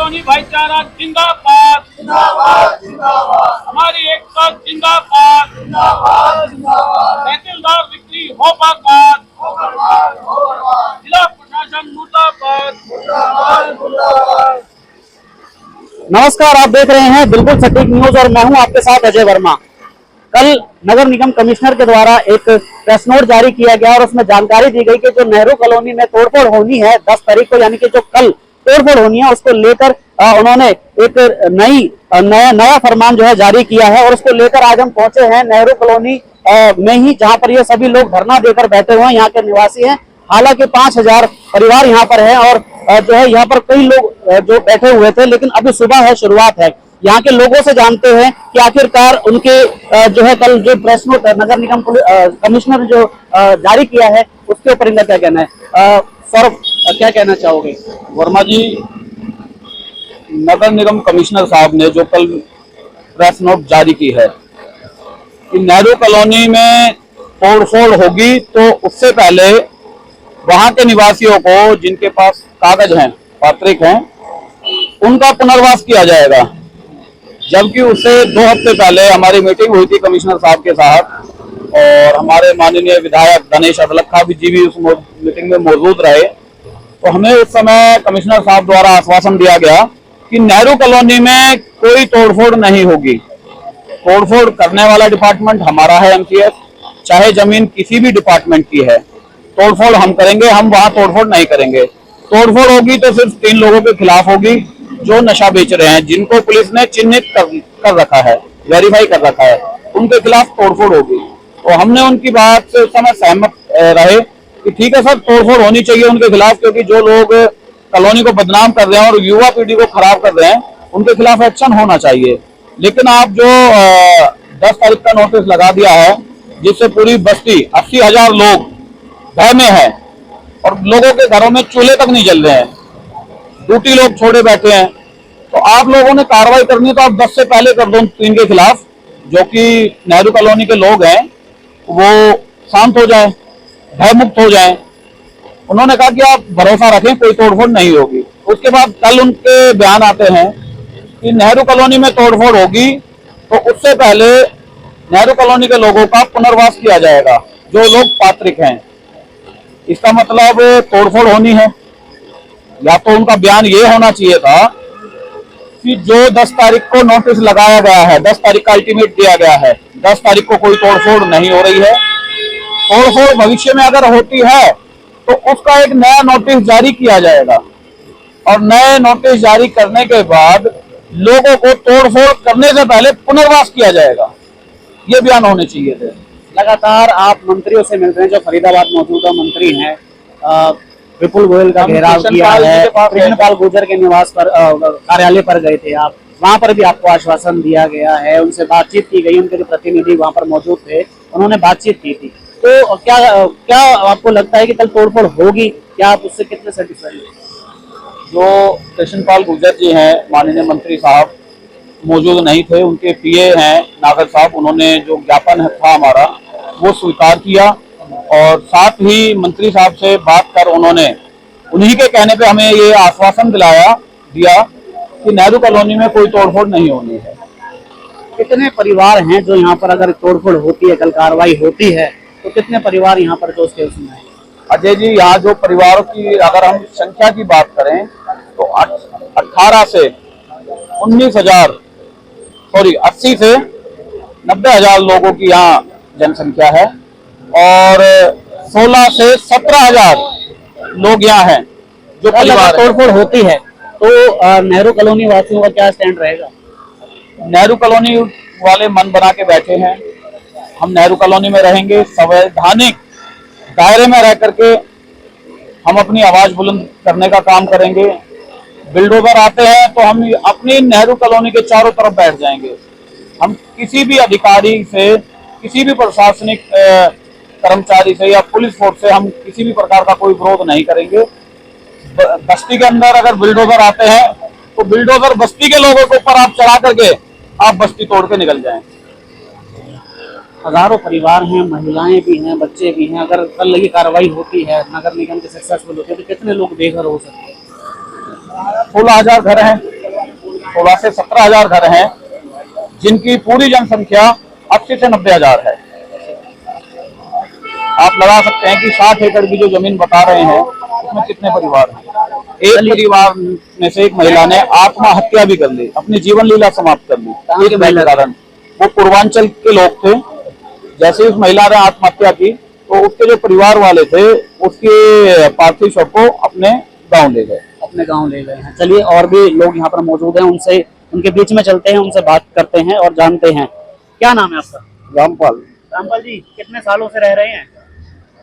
Colony भाईचारा जिंदाबाद जिंदाबाद जिंदाबाद, हमारी एकता जिंदाबाद जिंदाबाद जिंदाबाद, तहसीलदार बिक्री हो बाकात मुर्दाबाद मुर्दाबाद, जिला प्रशासन मुर्दाबाद। मुर्दाबाद। नमस्कार, आप देख रहे हैं बिल्कुल सटीक न्यूज और मैं हूं आपके साथ अजय वर्मा। कल नगर निगम कमिश्नर के द्वारा एक प्रेस नोट जारी किया गया और उसमें जानकारी दी गई कि जो नेहरू कॉलोनी में तोड़फोड़ होनी है 10 तारीख को, यानी कि जो कल तोड़फोड़ होनी है, उसको लेकर उन्होंने एक नया फरमान जो है जारी किया है और उसको लेकर आज हम पहुंचे हैं नेहरू कॉलोनी में ही, जहां पर ये सभी लोग धरना देकर बैठे हुए हैं। यहाँ के निवासी हैं, हालांकि 5000 परिवार यहाँ पर है और जो है यहाँ पर कई लोग जो बैठे हुए थे, लेकिन अभी सुबह है, शुरुआत है। यहाँ के लोगों से जानते हैं कि आखिरकार उनके जो है कल जो प्रेस नोट नगर निगम कमिश्नर जो जारी किया है उसके ऊपर इनका क्या कहना है। सौरभ, क्या कहना चाहोगे? वर्मा जी, नगर निगम कमिश्नर साहब ने जो कल प्रेस नोट जारी की है कि नेहरू कॉलोनी में तोड़फोड़ होगी, तो उससे पहले वहां के निवासियों को जिनके पास कागज हैं, पात्रिक हैं, उनका पुनर्वास किया जाएगा। जबकि उससे 2 हफ्ते पहले हमारी मीटिंग हुई थी कमिश्नर साहब के साथ और हमारे माननीय विधायक गणेश अदलखा जी भी उस मीटिंग में मौजूद रहे। तो हमें उस समय कमिश्नर साहब द्वारा आश्वासन दिया गया कि नेहरू कॉलोनी में कोई तोड़फोड़ नहीं होगी। तोड़फोड़ करने वाला डिपार्टमेंट हमारा है, एमसीएस, चाहे जमीन किसी भी डिपार्टमेंट की है, तोड़फोड़ हम करेंगे, हम वहां तोड़फोड़ नहीं करेंगे। तोड़फोड़ होगी तो सिर्फ 3 लोगों के खिलाफ होगी जो नशा बेच रहे हैं, जिनको पुलिस ने चिन्हित कर रखा है, वेरीफाई कर रखा है, उनके खिलाफ तोड़फोड़ होगी। तो हमने उनकी बात से उस समय सहमत रहे कि ठीक है सर, तोड़फोड़ होनी चाहिए उनके खिलाफ, क्योंकि जो लोग कॉलोनी को बदनाम कर रहे हैं और युवा पीढ़ी को खराब कर रहे हैं, उनके खिलाफ एक्शन होना चाहिए। लेकिन आप जो 10 तारीख का नोटिस लगा दिया है, जिससे पूरी बस्ती 80,000 लोग भय में है और लोगों के घरों में चूल्हे तक नहीं जल रहे हैं, ड्यूटी लोग छोड़े बैठे हैं, तो आप लोगों ने कार्रवाई करनी तो आप 10 से पहले कर दो 3 के खिलाफ, जो कि नेहरू कॉलोनी के लोग हैं, वो शांत हो जाए, भय मुक्त हो जाए। उन्होंने कहा कि आप भरोसा रखें, कोई तोड़फोड़ नहीं होगी। उसके बाद कल उनके बयान आते हैं कि नेहरू कॉलोनी में तोड़फोड़ होगी, तो उससे पहले नेहरू कॉलोनी के लोगों का पुनर्वास किया जाएगा, जो लोग पात्रिक हैं। इसका मतलब तोड़फोड़ होनी है। या तो उनका बयान ये होना चाहिए था कि जो 10 तारीख को नोटिस लगाया गया है, 10 तारीख का अल्टीमेट दिया गया है, 10 तारीख को कोई तोड़फोड़ नहीं हो रही है। तोड़फोड़ भविष्य में अगर होती है तो उसका एक नया नोटिस जारी किया जाएगा और नए नोटिस जारी करने के बाद लोगों को तोड़फोड़ करने से पहले पुनर्वास किया जाएगा। ये बयान होने चाहिए थे। लगातार आप मंत्रियों से मिल रहे हैं, जो फरीदाबाद मौजूदा मंत्री हैं, विपुल गोयल का घेराव किया है, कृष्णपाल गुर्जर के निवास पर कार्यालय पर गए थे आप, वहां पर भी आपको आश्वासन दिया गया है, उनसे बातचीत की गई, उनके जो प्रतिनिधि वहां पर मौजूद थे उन्होंने बातचीत की थी। तो क्या आपको लगता है कि कल तोड़फोड़ होगी? क्या आप उससे कितने सेटिस्फाइड हैं? जो कृष्णपाल गुर्जर जी हैं, माननीय मंत्री साहब मौजूद नहीं थे, उनके पीए हैं नागर साहब, उन्होंने जो ज्ञापन था हमारा वो स्वीकार किया और साथ ही मंत्री साहब से बात कर उन्होंने उन्हीं के कहने पे हमें ये आश्वासन दिया कि नेहरू कॉलोनी में कोई तोड़फोड़ नहीं होनी है। कितने परिवार हैं जो यहाँ पर अगर तोड़फोड़ होती है, कल कार्रवाई होती है, तो कितने परिवार यहाँ पर जो उसके उसमें है? अजय जी, यहाँ जो परिवारों की अगर हम संख्या की बात करें तो 18 से 19,000 80 से 90,000 लोगों की यहाँ जनसंख्या है और 16 से 17,000 लोग यहाँ हैं जो परिवार तोड़फोड़ होती है। तो नेहरू कॉलोनी वासियों का क्या स्टैंड रहेगा? नेहरू कॉलोनी वाले मन बना के बैठे हैं, हम नेहरू कॉलोनी में रहेंगे, संवैधानिक दायरे में रह करके हम अपनी आवाज बुलंद करने का काम करेंगे। बिल्डोजर आते हैं तो हम अपनी नेहरू कॉलोनी के चारों तरफ बैठ जाएंगे। हम किसी भी अधिकारी से, किसी भी प्रशासनिक कर्मचारी से या पुलिस फोर्स से हम किसी भी प्रकार का कोई विरोध नहीं करेंगे। बस्ती के अंदर अगर बिल्डोजर आते हैं तो बिल्डोजर बस्ती के लोगों के ऊपर आप चढ़ा करके आप बस्ती तोड़ के निकल जाएं। हजारों परिवार हैं, महिलाएं भी हैं, बच्चे भी हैं। अगर कल ये कार्रवाई होती है, नगर निगम के सक्सेसफुल होती है, तो कितने लोग बेघर हो सकते हैं? 16,000 घर हैं। 16 से 17,000 घर हैं, जिनकी पूरी जनसंख्या 80 से 90,000 है। आप लगा सकते हैं कि 60 एकड़ की जो जमीन बता रहे हैं उसमें कितने परिवार हैं। एक परिवार में से एक महिला ने आत्महत्या भी कर ली, अपनी जीवन लीला समाप्त कर ली। एक महिला कारण, वो पूर्वांचल के लोग थे। जैसे ही उस महिला ने आत्महत्या की तो उसके जो परिवार वाले थे उसके पार्थिव शव को अपने गांव ले गए। अपने गांव ले गए हैं। चलिए और भी लोग यहाँ पर मौजूद हैं, उनसे उनके बीच में चलते हैं, उनसे बात करते हैं और जानते हैं। क्या नाम है आपका? रामपाल। रामपाल जी, कितने सालों से रह रहे हैं?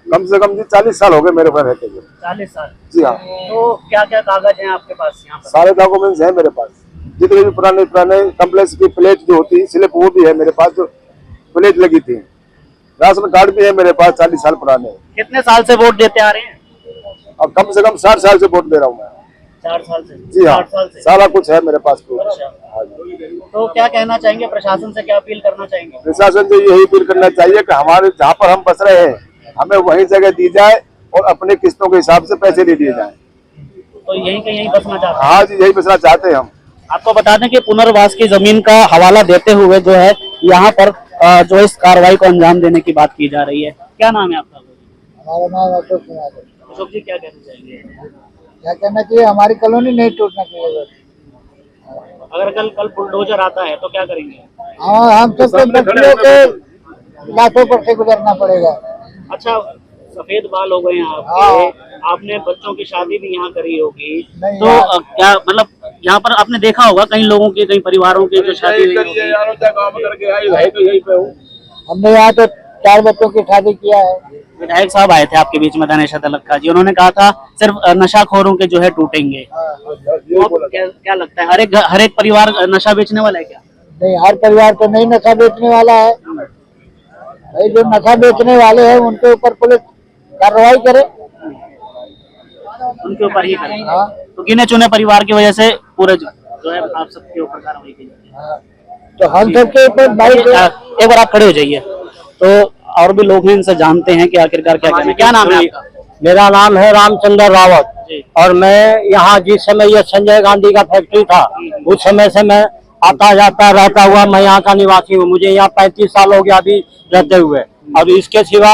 कम से कम जी 40 साल हो गए मेरे पास रहते हुए। 40 साल। जी हाँ। तो क्या क्या कागज हैं आपके पास यहाँ पर? सारे डॉक्यूमेंट्स हैं मेरे पास, जितने भी पुराने कम्प्लेक्स की प्लेट जो होती है, स्लिप, वो भी है मेरे पास, जो प्लेट लगी थी। राशन कार्ड भी है मेरे पास 40 साल पुराने। कितने साल से वोट देते आ रहे हैं? अब कम से कम 60 साल से वोट दे रहा हूँ मैं। 4 साल से? जी हाँ, 60 साल से। सारा कुछ है मेरे पास। अच्छा। हाँ जी। तो क्या कहना चाहेंगे प्रशासन से, क्या अपील करना चाहेंगे? प्रशासन से यही अपील करना चाहिए कि हमारे जहाँ पर हम बस रहे हैं हमें वही जगह दी जाए और अपने किस्तों के हिसाब से पैसे दे दिए जाए। तो यहीं का यहीं बसना चाहते हैं? हाँ जी, यही बसना चाहते हैं हम। आपको बता दें कि पुनर्वास की जमीन का हवाला देते हुए जो है यहाँ पर जो इस कार्रवाई को अंजाम देने की बात की जा रही है। क्या नाम है आपका? हमारा नाम अशोक कुमार है। अशोक जी, क्या कहना चाहेंगे? क्या कहना चाहिए, हमारी कॉलोनी नहीं टूटना चाहिए बस। अगर कल बुलडोजर आता है तो क्या करेंगे? हाँ, हम सबके बच्चों के लाखों पर से गुजरना पड़ेगा। अच्छा, सफेद बाल हो गए हैं आपके, हाँ। आपने बच्चों की शादी भी यहाँ करी होगी, नहीं तो यार। क्या मतलब यहाँ पर आपने देखा होगा कई लोगों की, कई परिवारों की जो शादी हुई होगी। हमने यहाँ तो 4 बच्चों की शादी किया है। विधायक साहब आए थे आपके बीच में, धनेश दलक्का जी, उन्होंने कहा था सिर्फ नशाखोरों के जो है टूटेंगे। तो क्या लगता है, हर एक परिवार नशा बेचने वाला है क्या? नहीं, हर परिवार तो नहीं नशा बेचने वाला है भाई। जो नशा बेचने वाले हैं उनके ऊपर पुलिस कार्रवाई करे, उनके ऊपर ही करें। हाँ। तो गिने चुने परिवार की वजह से पूरे जो है आप सबके ऊपर कार्रवाई की जाती है। हाँ। तो हम सबके ऊपर भाई एक बार आप खड़े हो जाइए। तो और भी लोग हैं, इनसे जानते हैं कि आखिरकार क्या कहना है। क्या नाम है आपका? मेरा नाम है रामचंद्र रावत जी। और मैं यहाँ जिस समय ये संजय गांधी का फैक्ट्री था उस समय से मैं आता जाता रहता हुआ मैं यहाँ का निवासी हूँ। मुझे यहाँ 35 साल हो गया अभी रहते हुए। और इसके सिवा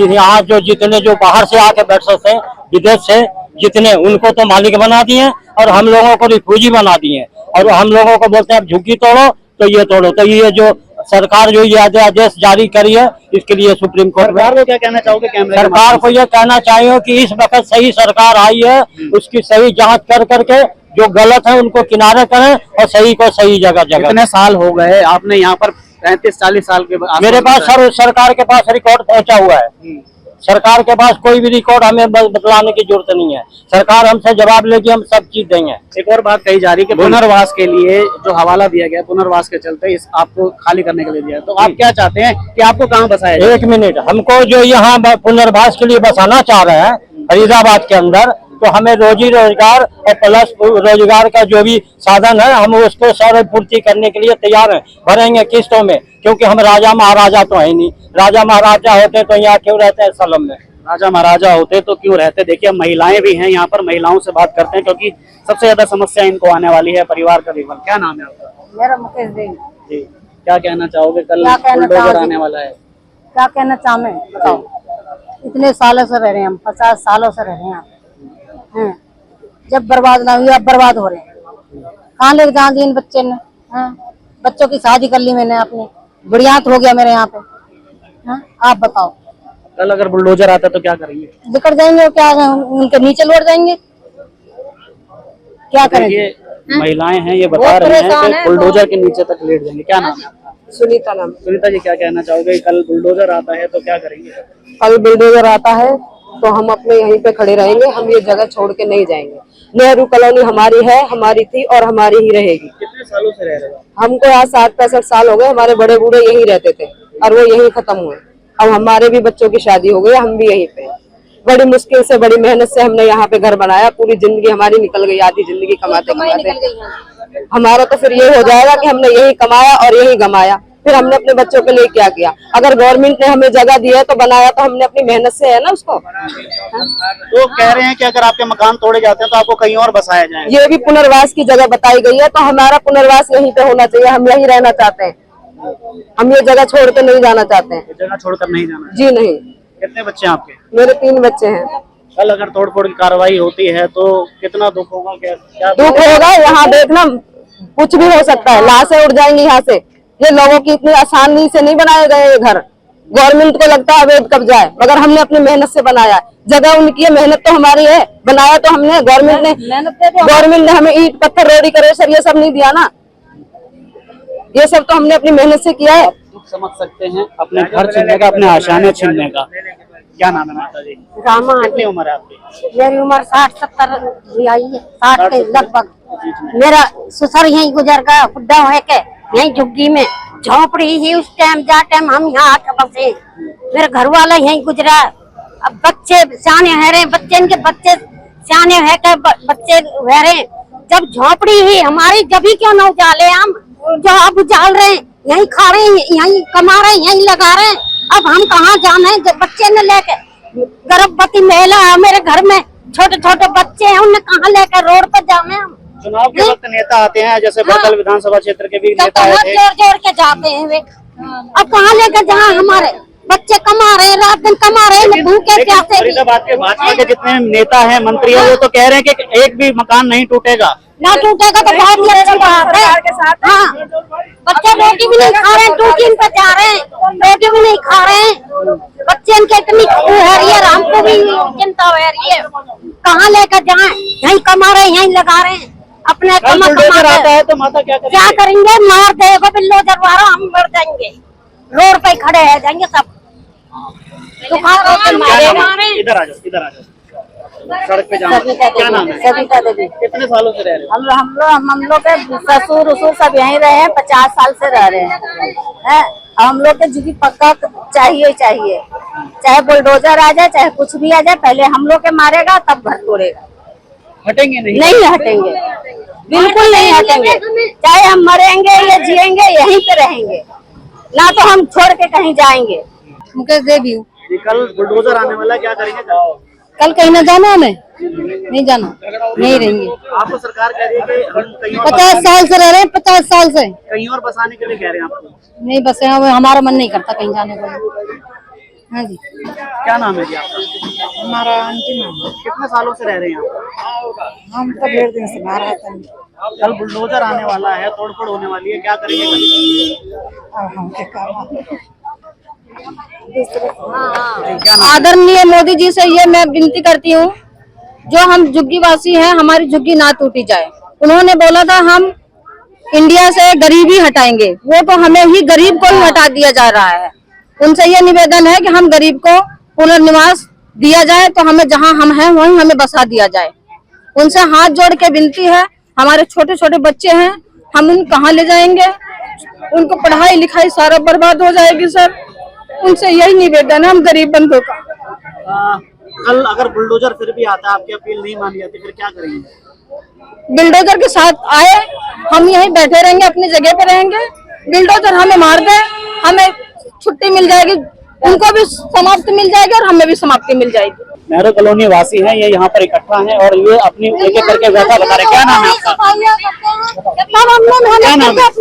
यहाँ जो जितने जो बाहर से आके बैठ सकते हैं, विदेश से जितने, उनको तो मालिक बना दिए और हम लोगों को रिफ्यूजी बना दिए। और हम लोगों को बोलते हैं झुग्गी तोड़ो तो ये तोड़ो। तो ये जो सरकार जो ये आदेश जारी करी है, इसके लिए सुप्रीम कोर्ट में सरकार को क्या कहना चाहोगे? कैमरे सरकार को ये कहना चाहिए कि इस वक्त सही सरकार आई है, उसकी सही जांच कर करके जो गलत है उनको किनारे करें और सही को सही जगह जगह। कितने साल हो गए आपने यहाँ पर? 35-40 साल के बाद मेरे पास सरकार के पास रिकॉर्ड पहुंचा हुआ है। सरकार के पास कोई भी रिकॉर्ड हमें बतलाने की जरूरत नहीं है। सरकार हमसे जवाब लेगी, हम सब चीज देंगे। एक और बात कही जा रही है कि पुनर्वास के लिए जो हवाला दिया गया, पुनर्वास के चलते इस आपको खाली करने के लिए दिया, तो आप क्या चाहते हैं कि आपको कहाँ बसाया जाए? 1 मिनट, हमको जो यहाँ पुनर्वास के लिए बसाना चाह रहे हैं फरीदाबाद के अंदर, तो हमें रोजी रोजगार और प्लस रोजगार का जो भी साधन है हम उसको सारे पूर्ति करने के लिए तैयार हैं। भरेंगे किस्तों में, क्योंकि हम राजा महाराजा तो है नहीं। राजा महाराजा होते तो यहाँ क्यों रहते हैं सलम में? राजा महाराजा होते तो क्यों रहते? देखिए महिलाएं भी हैं यहाँ पर, महिलाओं से बात करते हैं क्योंकि सबसे ज्यादा समस्या इनको आने वाली है परिवार का विवरण। क्या नाम है आपका? मेरा मुकेश देवी। जी, क्या कहना चाहोगे? कल क्या कहना बुलडोजर चाहोगे? आने वाला है। क्या कहना चाहे बताओ? इतने सालों से रह रहे हैं हम, 50 सालों से रह रहे हैं यहाँ। जब बर्बाद ना हुई, अब बर्बाद हो रहे हैं। कहाँ लेके जाए इन बच्चे ने? बच्चों की शादी कर ली मैंने अपनी, बुढ़ियात हो गया मेरे यहाँ पे। आप बताओ, कल अगर बुलडोजर आता तो क्या करेंगे? बिगड़ जाएंगे, क्या उनके नीचे लौट जाएंगे? क्या करेंगे? महिलाएं हैं, ये बता रहे हैं कि बुलडोजर के नीचे तक लेट जाएंगे। क्या नाम है आपका? सुनीता नाम। सुनीता जी, क्या कहना चाहोगे? कल बुलडोजर आता है तो क्या करेंगे? कल बुलडोजर आता है तो हम अपने यहीं पे खड़े रहेंगे, हम ये जगह छोड़ के नहीं जाएंगे। नेहरू कॉलोनी हमारी है, हमारी थी और हमारी ही रहेगी। कितने सालों से रह रहे हो? हमको आज 60-65 साल हो गए। हमारे बड़े बूढ़े यहीं रहते थे और वो यहीं खत्म हुए। अब हमारे भी बच्चों की शादी हो गई, हम भी यहीं पे। बड़ी मुश्किल से, बड़ी मेहनत से हमने यहाँ पे घर बनाया। पूरी जिंदगी हमारी निकल गई, आधी जिंदगी कमाते कमाते। हमारा तो फिर ये हो जाएगा कि हमने यही कमाया और यही गमाया। फिर हमने अपने बच्चों के लिए क्या किया। अगर गवर्नमेंट ने हमें जगह दी है तो बनाया तो हमने अपनी मेहनत से है ना उसको। तो कह रहे हैं कि अगर आपके मकान तोड़े जाते हैं तो आपको कहीं और बसाया जाए। ये भी पुनर्वास की जगह बताई गई है, तो हमारा पुनर्वास यहीं पे होना चाहिए। हम यहीं रहना चाहते हैं, हम ये जगह छोड़ के नहीं जाना चाहते हैं। जगह छोड़कर नहीं जाना। जी नहीं। कितने बच्चे हैं आपके? मेरे 3 बच्चे हैं। कल अगर तोड़फोड़ की कार्रवाई होती है तो कितना दुख होगा? क्या दुख होगा? यहाँ देखना कुछ भी हो सकता है, लाशें उड़ जाएंगी यहाँ से। ये लोगों की इतनी आसानी से नहीं बनाए गए ये घर। गवर्नमेंट को लगता है अवैध कब्जा है, मगर हमने अपनी मेहनत से बनाया है। जगह उनकी है, मेहनत तो हमारी है। बनाया तो हमने, गवर्नमेंट ने हमें ईंट पत्थर रोड़ी करेसर ये सब नहीं दिया ना, ये सब तो हमने अपनी मेहनत से किया है। दुख समझ सकते हैं, अपने घर छीनने का, अपने आशाएं छीनने का। क्या नाम है माता जी? रामा। कितनी उम्र है आपकी? मेरी उम्र 60-70 आई है, 60 के लगभग। मेरा ससुर यहीं गुजर गया, बुढ़ा है के यहीं झुग्गी में झोपड़ी ही। उस टाइम जा टाइम हम यहाँ आके बसे, मेरे घर वाला यहीं गुजरा। अब बच्चे सियाने है रहे, बच्चे इनके बच्चे सियाने है के बच्चे रह रहे। जब झोपड़ी ही हमारी, जब ही क्यों न उजाले हम, जो अब उजाल रहे, यहीं खा रहे, यहीं कमा रहे, यहीं लगा रहे। अब हम कहाँ जाना है? जब बच्चे न लेके, गर्भवती महिला है मेरे घर में, छोटे छोटे बच्चे हैं, उन्हें कहाँ लेकर रोड पर जाना हम? चुनाव के वक्त नेता आते हैं, जैसे बड़कल विधानसभा क्षेत्र के भी नेता आए थे। जोर जोर के जाते हैं वे। अब कहाँ लेकर जहाँ हमारे बच्चे कमा रहे, रात दिन कमा रहे, भूखे प्यासे। फरीदाबाद के भाजपा के जितने नेता हैं, मंत्री हैं, वो तो कह रहे हैं कि एक भी मकान नहीं टूटेगा। ना टूटेगा तो बहुत ही अच्छी बात है। हाँ, बच्चे रोटी भी नहीं खा रहे हैं, ट्यूशन पे जा रहे हैं, रोटी भी नहीं खा रहे हैं। बच्चे इनके इतनी है रही है, हमको भी चिंता हो रही है। कहाँ लेकर जाएं? यहीं कमा रहे, यहीं लगा रहे हैं अपने कमा आता है तो माता क्या करेंगे? क्या करेंगे? मार देगा बिल्डोजर वाला, हम मर जाएंगे, रोड पे खड़े रह जाएंगे सब। इधर आ जाओ, इधर आ जाओ, सड़क पे जाना। क्या नाम है? सविता देवी। कितने सालों से रह रहे हो? हम लोग के ससुर उसूर सब यहीं रहे हैं, 50 साल से रह रहे हैं। हम लोग के जिंदगी पक्का चाहिए, चाहे बुलडोजर आ जाए, चाहे कुछ भी आ जाए, पहले हम लोग के मारेगा तब घर तोड़ेगा। हटेंगे नहीं? नहीं हटेंगे, बिल्कुल नहीं हटेंगे। चाहे हम मरेंगे या जिएंगे, यहीं पे रहेंगे, ना तो हम छोड़ के कहीं जाएंगे। मुकेश देवी। कल बुलडोजर आने वाला, क्या करेंगे? कल कहीं न जाना, हमें नहीं जाना, नहीं रहेंगे। आपको सरकार कह रही है कि हम कहीं और 50 साल से रह रहे हैं, 50 साल से कहीं और बसाने के लिए कह रहे हैं आपको? नहीं बसे, हमारा मन नहीं करता कहीं जाने को। हाँ जी। क्या नाम है जी आपका? हमारा आंटी नाम है। कितने सालों से रह रहे हैं आप? हम तो 1.5 दिन से बाहर रहते हैं। कल बुलडोजर आने वाला है, तोड़फोड़ होने वाली है, क्या करेंगे कल? अब हम क्या करना? क्या नाम? आदरणीय मोदी जी से ये मैं विनती करती हूँ, जो हम झुग्गी वासी हैं, हमारी झुग्गी ना टूटी जाए। उन्होंने बोला था हम इंडिया से गरीबी हटाएंगे, वो तो हमें ही गरीब को ही हटा दिया जा रहा है। उनसे ये निवेदन है कि हम गरीब को पुनर्निवास दिया जाए, तो हमें जहाँ हम हैं वहीं हमें बसा दिया जाए। उनसे हाथ जोड़ के विनती है। हमारे छोटे छोटे बच्चे हैं, हम उन कहाँ ले जाएंगे? उनको पढ़ाई लिखाई सारा बर्बाद हो जाएगी सर। उनसे यही निवेदन है हम गरीब बंधुओं का। कल अगर बुलडोजर फिर भी आता है, आपकी अपील नहीं मानी जाती, फिर क्या करेंगे? बिल्डोजर के साथ आए, हम यहीं बैठे रहेंगे, अपनी जगह पे रहेंगे। बिल्डोजर हमें मार दे, हमें छुट्टी मिल जाएगी, उनको भी समाप्ति मिल जाएगी और हमें भी समाप्ति मिल जाएगी। नेहरू कॉलोनी वासी हैं, ये यहाँ पर इकट्ठा हैं और ये अपनी एक एक करके व्यथा बता रहे। क्या नाम है आपका?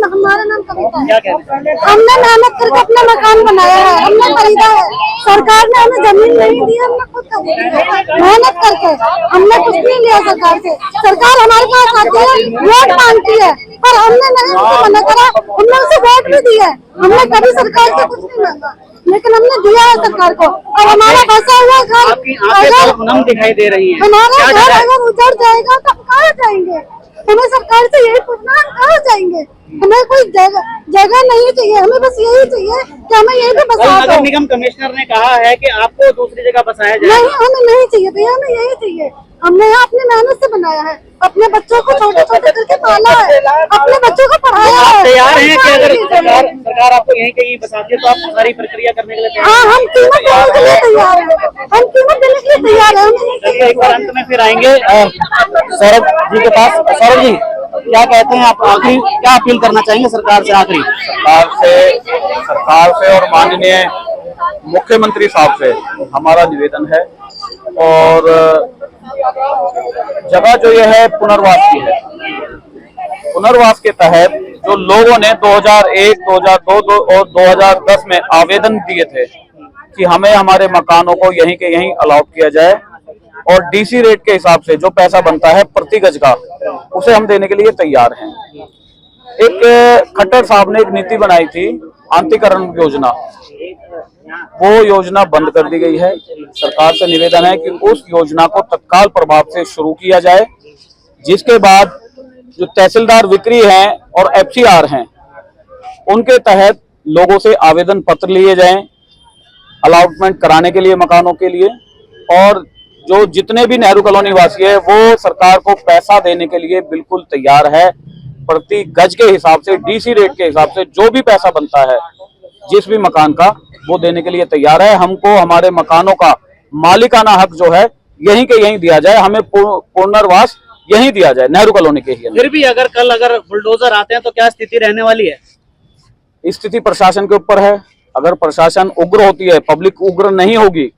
हमारा नाम कविता क्या कहते हैं? हमने मेहनत करके अपना मकान बनाया है, हमने खरीदा है। सरकार ने हमें जमीन नहीं दी, हमने खुद खरीदी है मेहनत करके। हमने कुछ नहीं लिया सरकार से। सरकार हमारे पास आती है, वोट मांगती है, पर हमने नहीं उनको मना करा, हमने उसे वोट भी दिया है। हमने कभी सरकार से कुछ नहीं मांगा, लेकिन हमने दिया है सरकार को। और हमारा बसा हुआ घर, आपकी आंखें नम दिखाई दे रही हैं। हमारा घर अगर उजड़ जाएगा तो हम कहाँ जाएंगे? हमें सरकार से यही पूछना, हम कहाँ जाएंगे? हमें कोई जगह नहीं चाहिए, हमें बस यही चाहिए कि हमें यही पे बसा दो। नगर निगम कमिश्नर ने कहा है कि आपको दूसरी जगह बसाया जाए। नहीं, हमें नहीं चाहिए भैया, हमें यही चाहिए। हमने यहाँ अपनी मेहनत से बनाया है, अपने बच्चों को छोटे छोटे करके पाला है, अपने बच्चों को पढ़ाया है। आप तैयार हैं कि अगर सरकार आपको यहीं कहीं बसाती है तो आप सारी प्रक्रिया करने के लिए तैयार हैं? हाँ, हम कीमत देने के लिए तैयार है, हम कीमत देने के लिए तैयार है। चलिए एक बार अंत में फिर आएंगे सौरभ जी के पास। सौरभ जी, क्या कहते हैं आप, आखिरी क्या अपील करना चाहेंगे सरकार से आखिरी? सरकार से और माननीय मुख्यमंत्री साहब से हमारा निवेदन है, और जगह जो ये है पुनर्वास की है, पुनर्वास के तहत जो लोगों ने 2001, 2002 और 2010 में आवेदन दिए थे कि हमें हमारे मकानों को यहीं के यहीं अलॉट किया जाए, और डीसी रेट के हिसाब से जो पैसा बनता है प्रति गज का, उसे हम देने के लिए तैयार हैं। एक खट्टर साहब ने एक नीति बनाई थी आंतरीकरण योजना, वो योजना बंद कर दी गई है। सरकार से निवेदन है कि उस योजना को तत्काल प्रभाव से शुरू किया जाए, जिसके बाद जो तहसीलदार विक्री हैं और एफसीआर हैं, उनके तहत लोगों से आवेदन पत्र लिए जाएं अलॉटमेंट कराने के लिए मकानों के लिए, और जो जितने भी नेहरू कॉलोनी वासी है वो सरकार को पैसा देने के लिए बिल्कुल तैयार है। प्रति गज के हिसाब से, डीसी रेट के हिसाब से जो भी पैसा बनता है जिस भी मकान का, वो देने के लिए तैयार है। हमको हमारे मकानों का मालिकाना हक जो है यहीं के यहीं दिया जाए, हमें पुनर्वास यहीं दिया जाए नेहरू कॉलोनी के ही। फिर भी अगर कल बुलडोजर आते हैं तो क्या स्थिति रहने वाली है? स्थिति प्रशासन के ऊपर है। अगर प्रशासन उग्र होती है, पब्लिक उग्र नहीं होगी,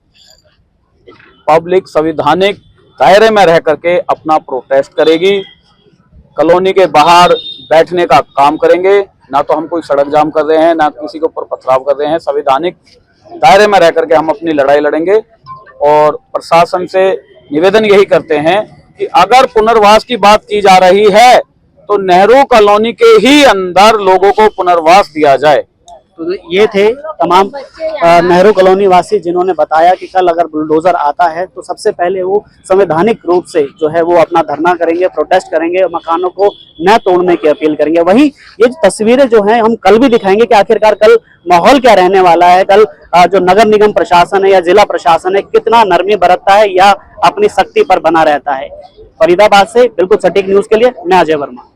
पब्लिक संवैधानिक दायरे में रह करके अपना प्रोटेस्ट करेगी, कॉलोनी के बाहर बैठने का काम करेंगे। ना तो हम कोई सड़क जाम कर रहे हैं, ना किसी के ऊपर पथराव कर रहे हैं, संवैधानिक दायरे में रह करके हम अपनी लड़ाई लड़ेंगे। और प्रशासन से निवेदन यही करते हैं कि अगर पुनर्वास की बात की जा रही है तो नेहरू कॉलोनी के ही अंदर लोगों को पुनर्वास दिया जाए। तो ये थे तमाम नेहरू कॉलोनी वासी जिन्होंने बताया कि कल अगर बुलडोजर आता है तो सबसे पहले वो संवैधानिक रूप से जो है वो अपना धरना करेंगे, प्रोटेस्ट करेंगे, मकानों को न तोड़ने की अपील करेंगे। वहीं ये तस्वीरें जो हैं हम कल भी दिखाएंगे कि आखिरकार कल माहौल क्या रहने वाला है, कल जो नगर निगम प्रशासन है या जिला प्रशासन है कितना नरमी बरतता है या अपनी सख्ती पर बना रहता है। फरीदाबाद से बिल्कुल सटीक न्यूज के लिए मैं अजय वर्मा।